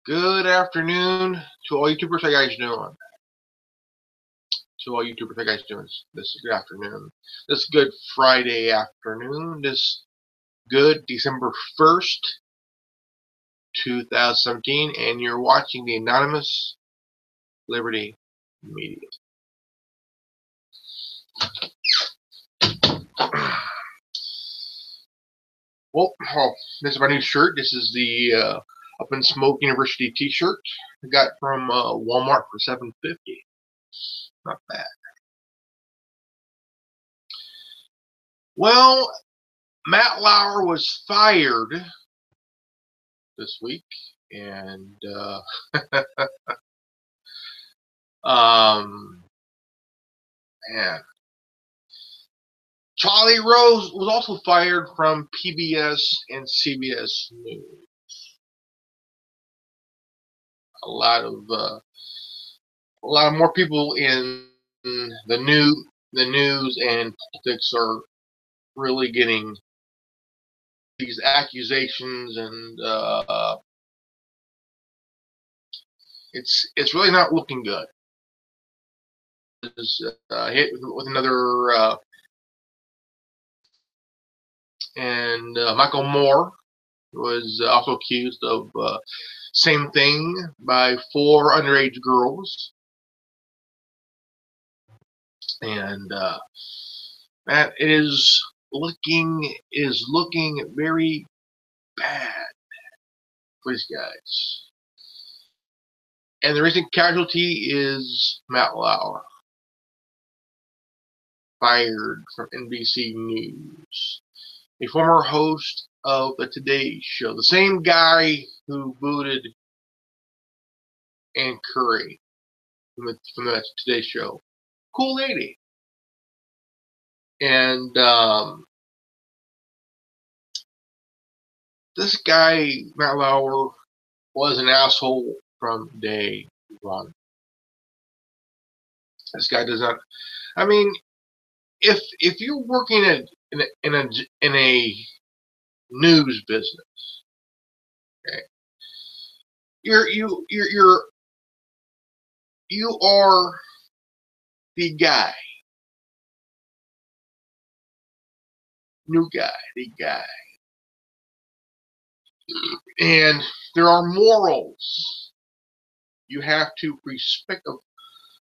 Good afternoon to all YouTubers. How you guys doing? To all YouTubers, how you guys doing this good afternoon? This good Friday afternoon. This good December 1st, 2017, and you're watching the Anonymous Liberty Media. Well, this is my new shirt. This is the Up in Smoke University T-shirt I got from Walmart for $7.50. Not bad. Well, Matt Lauer was fired this week, and man, Charlie Rose was also fired from PBS and CBS News. A lot of more people in the news and politics are really getting these accusations, and it's really not looking good. It's hit with another, and Michael Moore was also accused of same thing by 4 underage girls, and that is looking very bad for these guys. And the recent casualty is Matt Lauer, fired from NBC News, a former host of the Today Show, the same guy who booted Ann Curry from the Today Show. Cool lady. And this guy, Matt Lauer, was an asshole from day one. This guy does not. I mean, if you're working in a news business, okay, you are the guy, the guy, and there are morals. You have to respect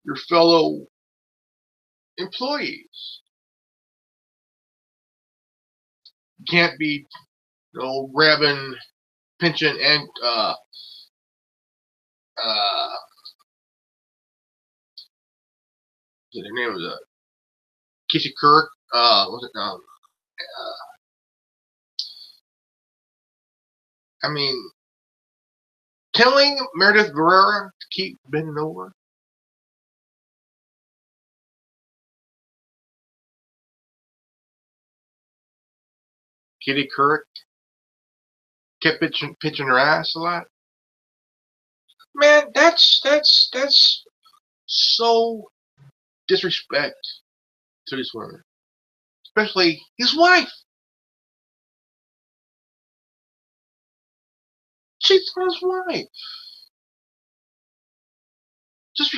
your fellow employees. You can't be, grabbing, pinching, and the name was Kitty Kirk. Was it? I mean, telling Meredith Guerrera to keep bending over. Kitty Kirk kept pitching her ass a lot. Man, that's so disrespect to these women, especially his wife. She's his wife. Just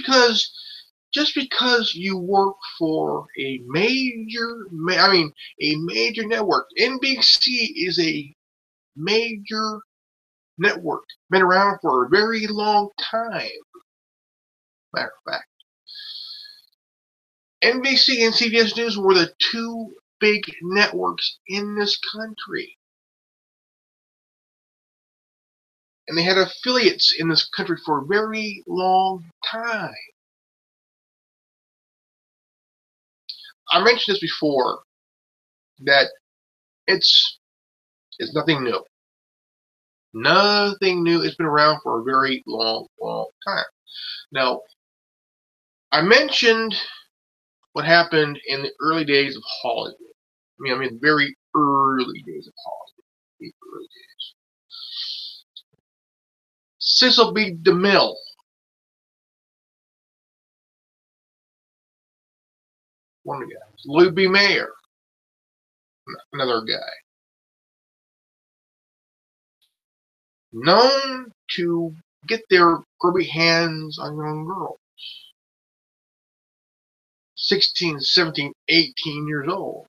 because you work for a major network. NBC is a major network, been around for a very long time. Matter of fact, NBC and CBS News were the 2 big networks in this country, and they had affiliates in this country for a very long time. I mentioned this before, that it's nothing new. Nothing new. It's been around for a very long time. Now, I mentioned what happened in the early days of Hollywood. I mean, very early days of Hollywood. The early days. Cecil B. DeMille. One of the guys. Louis B. Mayer. Another guy. Known to get their grubby hands on young girls, 16, 17, 18 years old.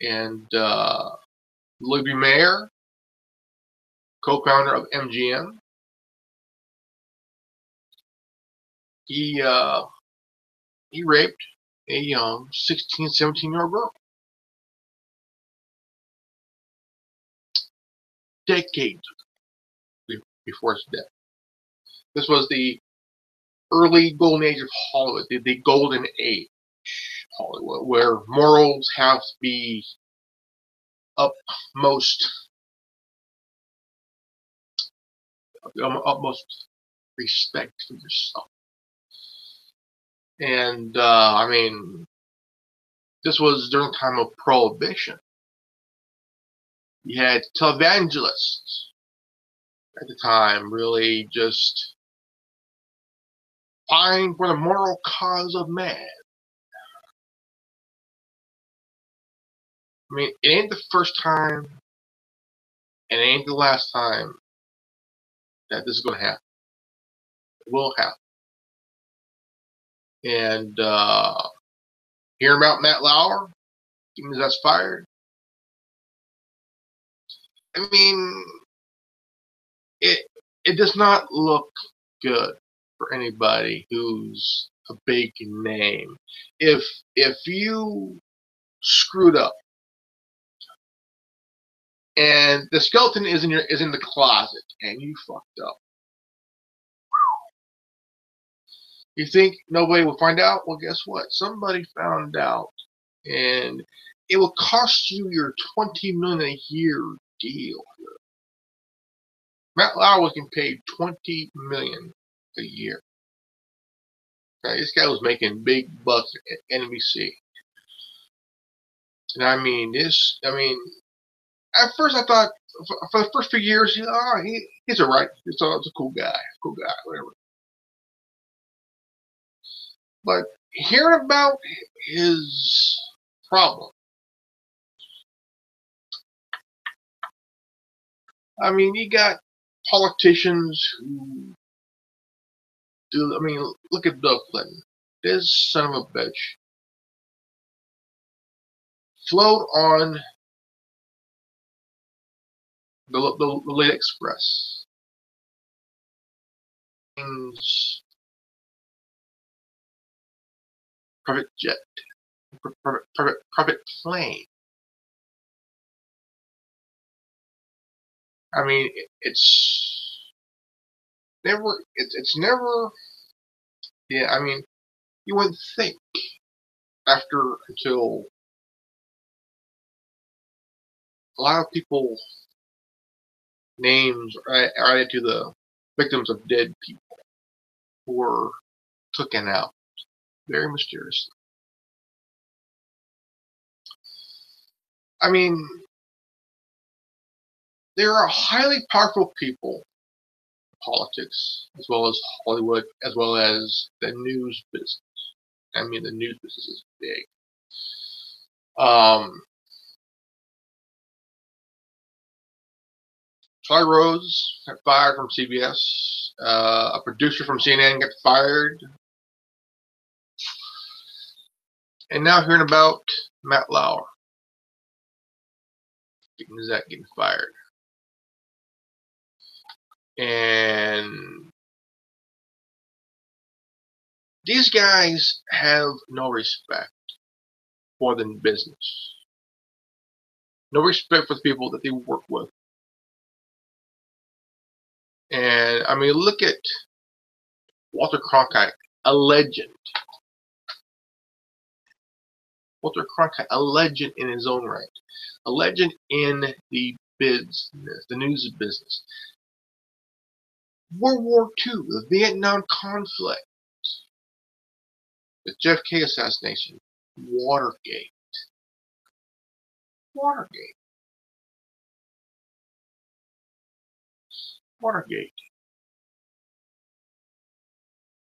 And Libby Mayer, co-founder of MGM, he raped a young 16, 17-year-old girl. Decades before his death. This was the early golden age of Hollywood, the golden age of Hollywood, where morals have to be utmost respect for yourself. And I mean, this was during the time of Prohibition. You had televangelists at the time really just fighting for the moral cause of man. I mean, it ain't the first time, and it ain't the last time that this is going to happen. It will happen. And hearing about Matt Lauer, even that's fired. I mean, it does not look good for anybody who's a big name. If you screwed up and the skeleton is in the closet and you fucked up, you think nobody will find out? Well, guess what? Somebody found out, and it will cost you your $20 million a year deal. Matt Lauer was getting paid $20 million a year. Okay, this guy was making big bucks at NBC. And I mean, at first I thought, for the first few years, he's alright. He's a cool guy, whatever. But hearing about his problem, I mean, you got politicians who do. I mean, look at Bill Clinton. This son of a bitch float on the Late Express. Private jet, private plane. I mean, it's never. It's never. Yeah, I mean, you wouldn't think until a lot of people names are added to the victims of dead people who were taken out very mysteriously. I mean, there are highly powerful people in politics, as well as Hollywood, as well as the news business. I mean, the news business is big. Charlie Rose got fired from CBS. A producer from CNN got fired. And now hearing about Matt Lauer getting fired. And these guys have no respect for the business. No respect for the people that they work with. And I mean, look at Walter Cronkite, a legend. Walter Cronkite, a legend in his own right. A legend in the business, the news business. World War II, the Vietnam conflict, the JFK assassination, Watergate. Watergate.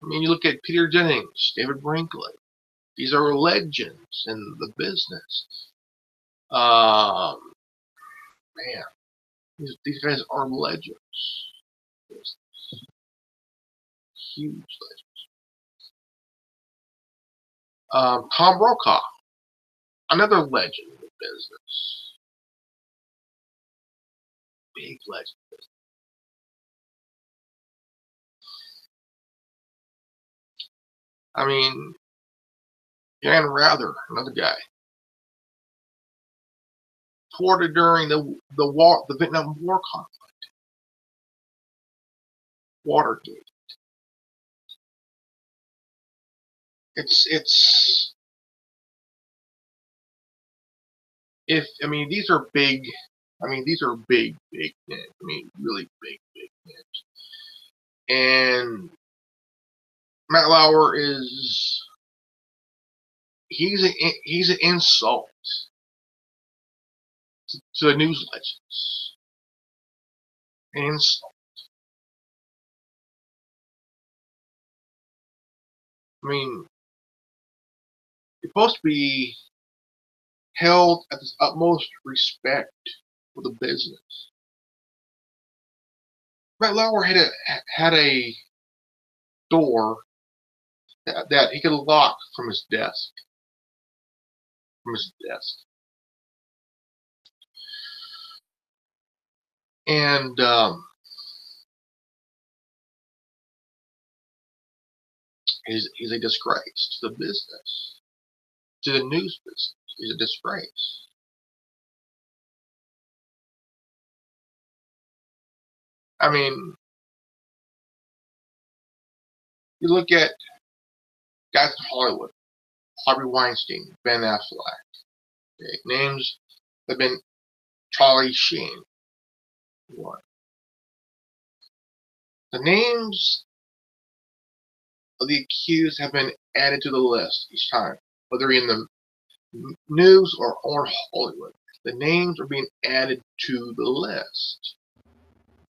I mean, you look at Peter Jennings, David Brinkley. These are legends in the business. man, these guys are legends. Huge legends. Tom Brokaw, another legend in the business. Big legend. I mean, Dan Rather, another guy. Thwarted during the Vietnam War conflict. Watergate. It's if I mean these are big. I mean these are big names. I mean really big names. And Matt Lauer is he's an insult to the news legends. An insult. I mean, you're supposed to be held at the utmost respect for the business. Matt Lauer had a door that he could lock from his desk. And he's a disgrace to the business, to the news business. He's a disgrace. I mean, you look at guys in Hollywood, Harvey Weinstein, Ben Affleck, okay, names have been Charlie Sheen. One. The names of the accused have been added to the list each time, whether in the news or Hollywood. The names are being added to the list.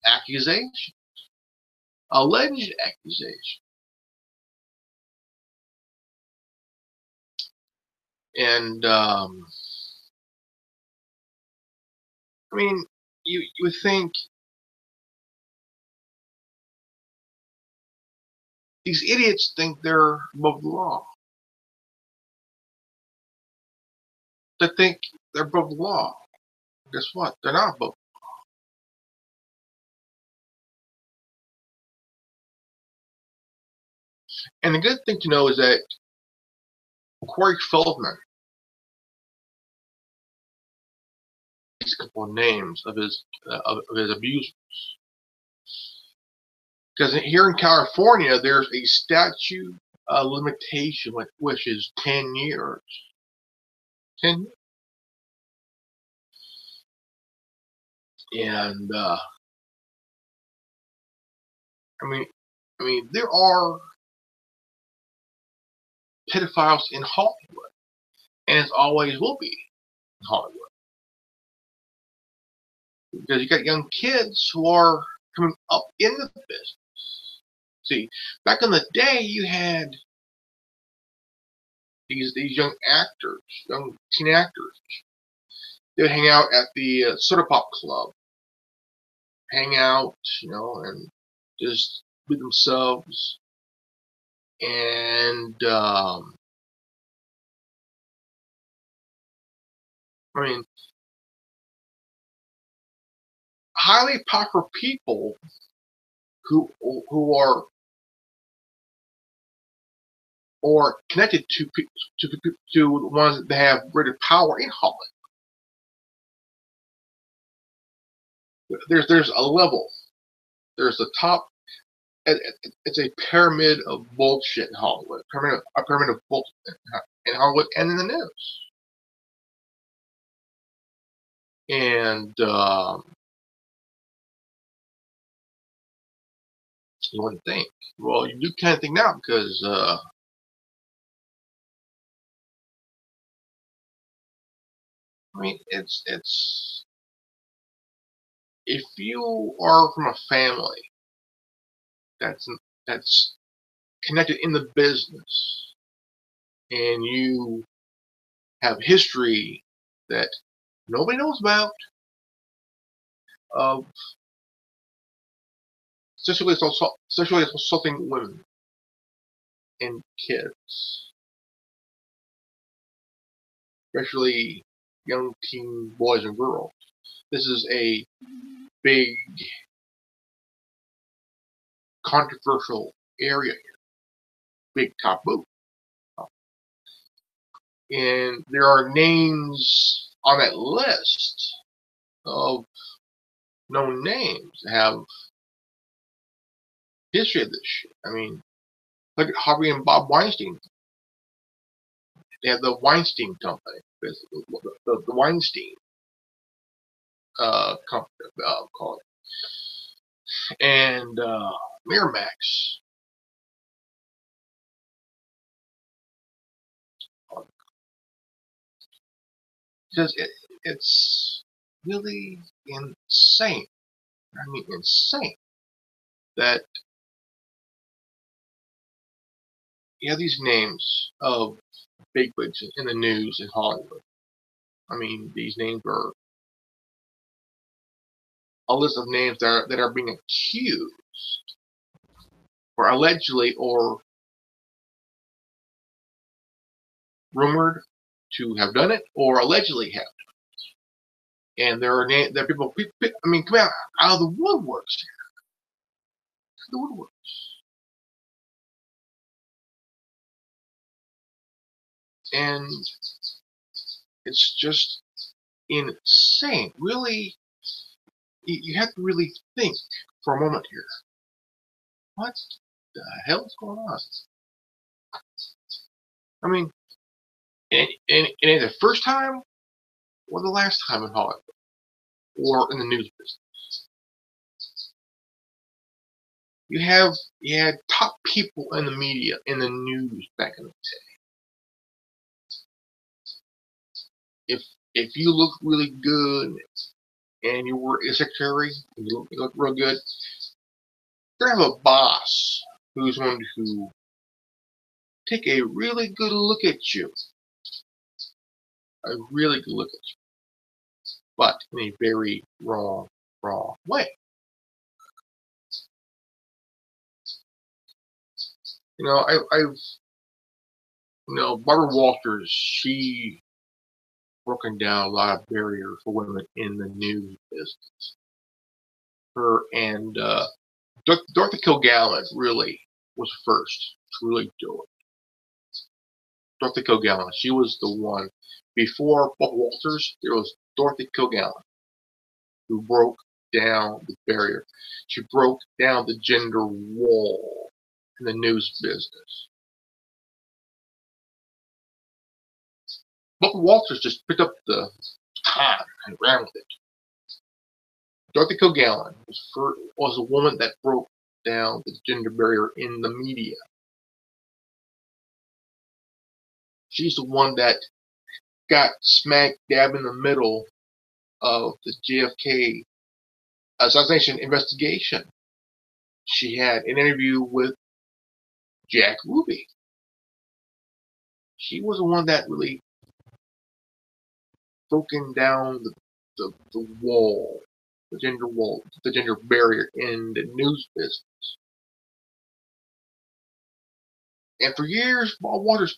Accusation. Alleged accusation. And I mean, you would think these idiots think they're above the law. They think they're above the law. Guess what? They're not above. And the good thing to know is that Corey Feldman, these couple of names of his abusers, because here in California there's a statute limitation which is 10 years. 10 years. And I mean there are pedophiles in Hollywood, and it always will be in Hollywood. Because you got young kids who are coming up in the business. See, back in the day, you had these young actors, young teen actors. They would hang out at the Soda Pop Club, hang out, and just be themselves. And I mean, highly popular people who are or connected to the ones that have greater power in Hollywood. There's a level. There's the top. It's a pyramid of bullshit in Hollywood. A pyramid of bullshit in Hollywood and in the news. And you wouldn't think. Well, you do kind of think now because I mean it's if you are from a family that's connected in the business and you have history that nobody knows about, of sexually assaulting women and kids, especially young teen boys and girls. This is a big controversial area here, big taboo. And there are names on that list of known names that have history of this shit. I mean, look at Harvey and Bob Weinstein. They have the Weinstein Company, the Weinstein company, call it, and Miramax. Because it's really insane. I mean, insane that you have these names of bigwigs in the news in Hollywood. I mean, these names are a list of names that are being accused, or allegedly, or rumored to have done it, or allegedly have. And there are people. I mean, come out of the woodworks here. The woodworks, and it's just insane. Really, you have to really think for a moment here. What the hell is going on? I mean, and the first time or the last time in Hollywood or in the news business. You had top people in the media, in the news back in the day. If you look really good and you were a secretary and you look real good, you're gonna have a boss who's going to take a really good look at you. A really good look at you. But in a very wrong way. You know, I've Barbara Walters, she broken down a lot of barriers for women in the news business. Her and Dorothy Kilgallen really was first to really do it. Dorothy Kilgallen, she was the one. Before Bob Walters, there was Dorothy Kilgallen who broke down the barrier. She broke down the gender wall in the news business. Bob Walters just picked up the baton and ran with it. Dorothy Kilgallen was a woman that broke down the gender barrier in the media. She's the one that got smack dab in the middle of the JFK assassination investigation. She had an interview with Jack Ruby. She was the one that really broken down the wall, the gender barrier in the news business. And for years, Barbara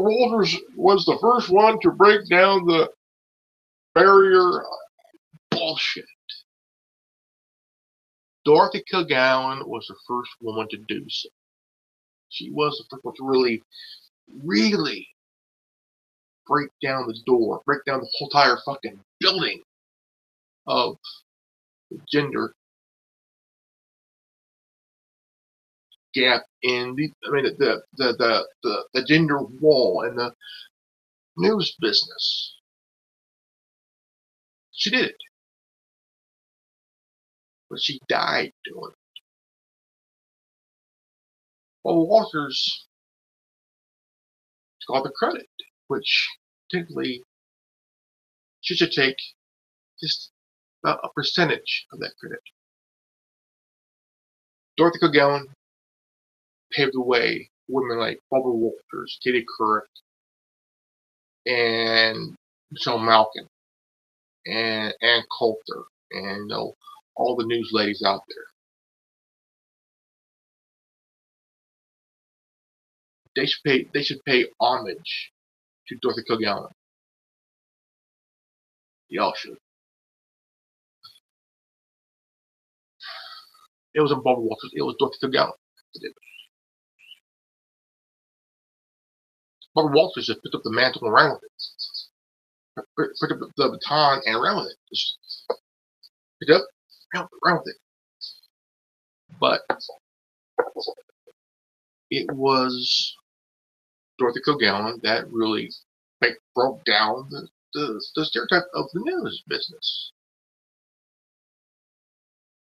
Walters was the first one to break down the barrier. Bullshit. Dorothy Kilgallen was the first woman to do so. She was the first one to really break down the door, break down the whole entire fucking building of the gender gap in the gender wall in the news business. She did it. But she died doing it. Well, Walters took all the credit, which technically she should take just about a percentage of that credit. Dorothy Kilgallen paved the way for women like Barbara Walters, Katie Couric, and Michelle Malkin, and Ann Coulter, and all the news ladies out there. They should pay homage to Dorothy Kilgallen. Y'all should. It was Barbara Walters. It was Dorothy Kilgallen. Barbara Walters just picked up the mantle and ran with it. Picked up the baton and ran with it. Just picked up, ran with it. But it was Dorothy Kilgallen that really broke down the stereotype of the news business.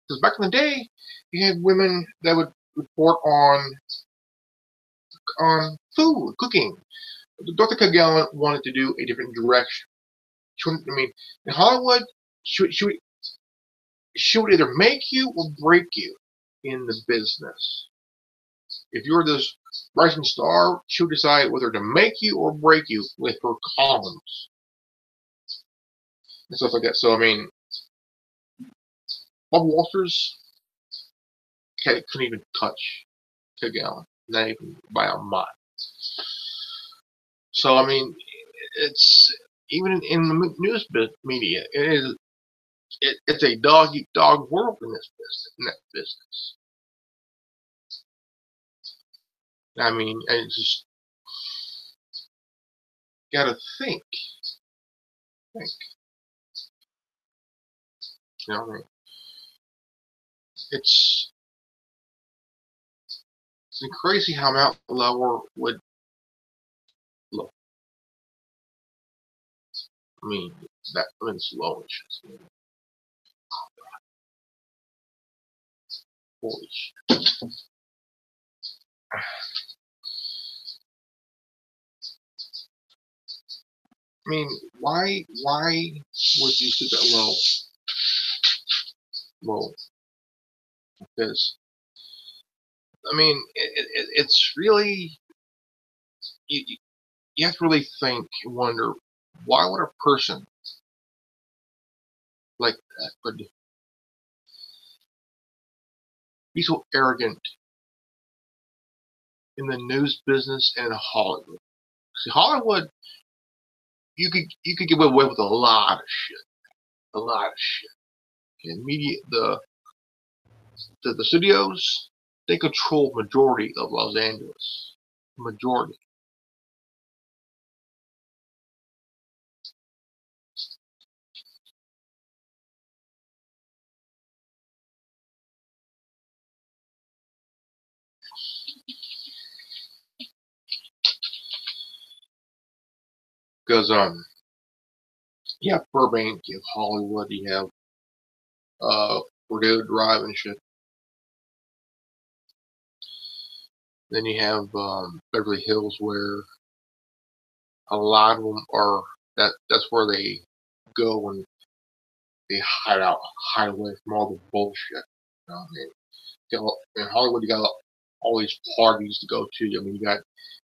Because back in the day, you had women that would report on food, cooking. Dorothy Kilgallen wanted to do a different direction. In Hollywood, she would either make you or break you in the business. If you're this rising star, she would decide whether to make you or break you with her columns and stuff like that. So, Bob Walters couldn't even touch Kilgallen, not even by a mile. So, it's even in the news media, it's a dog eat dog world in that business. I just gotta think. You know, it's crazy how Mount Lauer would look. It's lowish. Holy shit. Why would you sit that low? Low. Because, it's really, you have to really think and wonder, why would a person like that would be so arrogant in the news business and in Hollywood? See, Hollywood, you could get away with a lot of shit. And media, the studios, they control majority of Los Angeles. Majority. Because you have Burbank, you have Hollywood, you have Rodeo Drive and shit. Then you have Beverly Hills, where a lot of them are that's where they go and they hide away from all the bullshit. In Hollywood, you got all these parties to go to. You got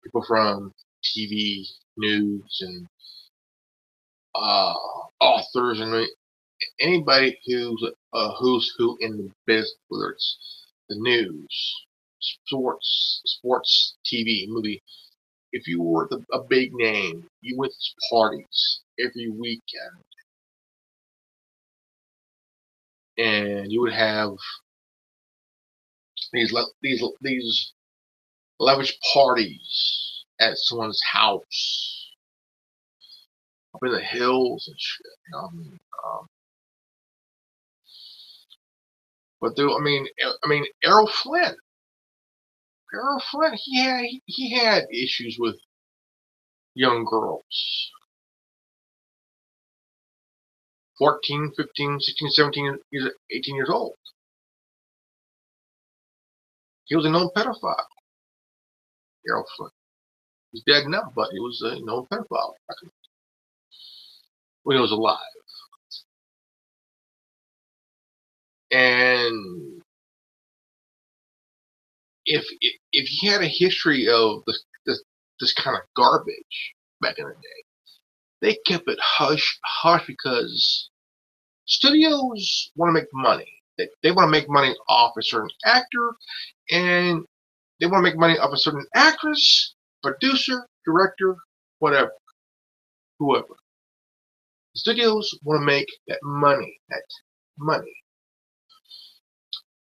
people from TV, news, and authors, and anybody who's who in the business, whether it's the news, sports, TV, movie. If you were a big name, you went to parties every weekend, and you would have these lavish parties at someone's house up in the hills and shit. But Errol Flynn, he had issues with young girls, 14, 15, 16, 17, 18 years old. He was a known pedophile. Errol Flynn. He's dead now, but he was a known pedophile when he was alive. And if he had a history of this kind of garbage back in the day, they kept it hush because Studios want to make money. They want to make money off a certain actor, and they want to make money off a certain actress, producer, director, whatever, whoever. The studios want to make that money,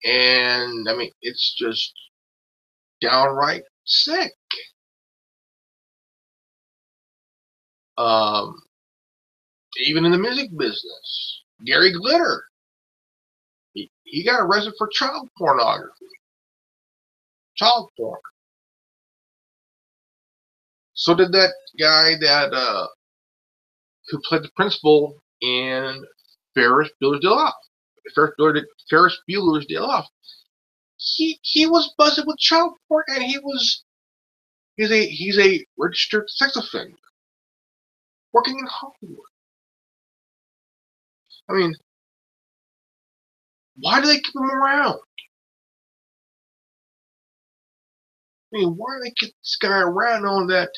and I mean, it's just downright sick. Um, Even in the music business, Gary Glitter, he got arrested for child pornography, child porn. So did that guy that who played the principal in Ferris Bueller's Day Off. Ferris Bueller's Day Off. He was busted with child porn, and he's a registered sex offender working in Hollywood. I mean, why do they keep him around? I mean, why do they keep this guy around knowing that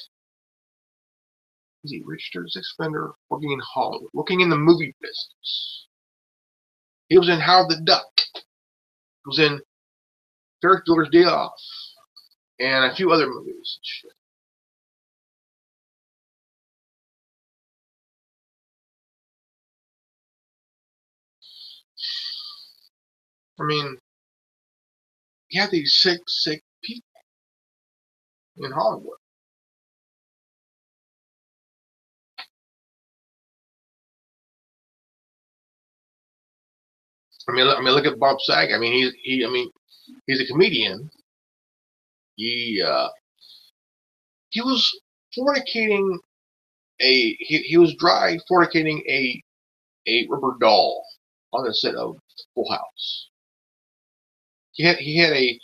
he's a registered sex offender working in Hollywood, working in the movie business? He was in Howard the Duck. He was in Ferris Bueller's Day Off, and a few other movies and shit. I mean, you have these sick people in Hollywood. I mean, look at Bob Saget. I mean, he's a comedian. He was fornicating he was dry fornicating a rubber doll on the set of Full House. He had a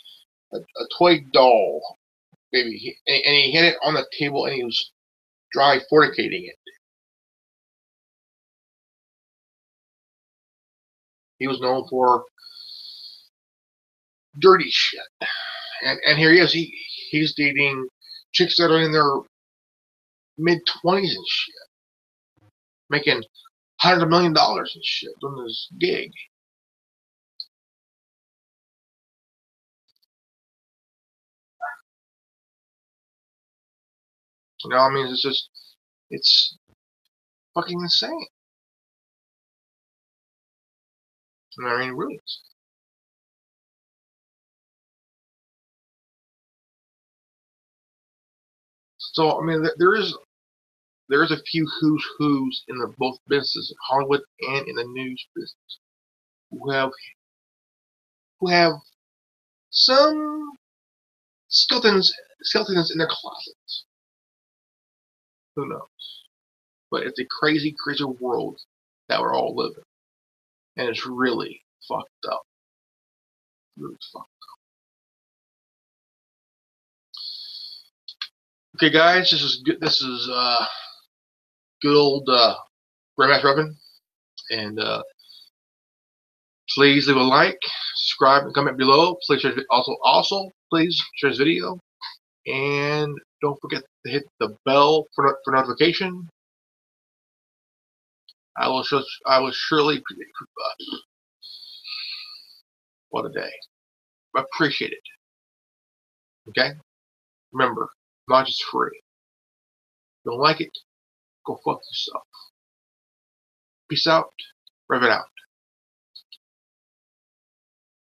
toy doll, baby, and he had it on the table, and he was dry fornicating it. He was known for dirty shit, and here he is. He's dating chicks that are in their mid-20s and shit, making $100 million and shit doing this gig. You know, I mean, it's fucking insane. I mean, really. So, I mean, there is a few who's in the both businesses, Hollywood and in the news business, who have some skeletons in their closets. Who knows? But it's a crazy world that we're all living, and it's really fucked up. Really fucked up. Okay, guys, this is good. This is good old Grandmaster Rubbin, and please leave a like, subscribe, and comment below. Please share, please share this video, and don't forget to hit the bell for notification. I will surely what a day. Appreciate it. Okay? Remember, knowledge is free. Don't like it? Go fuck yourself. Peace out. Rev it out.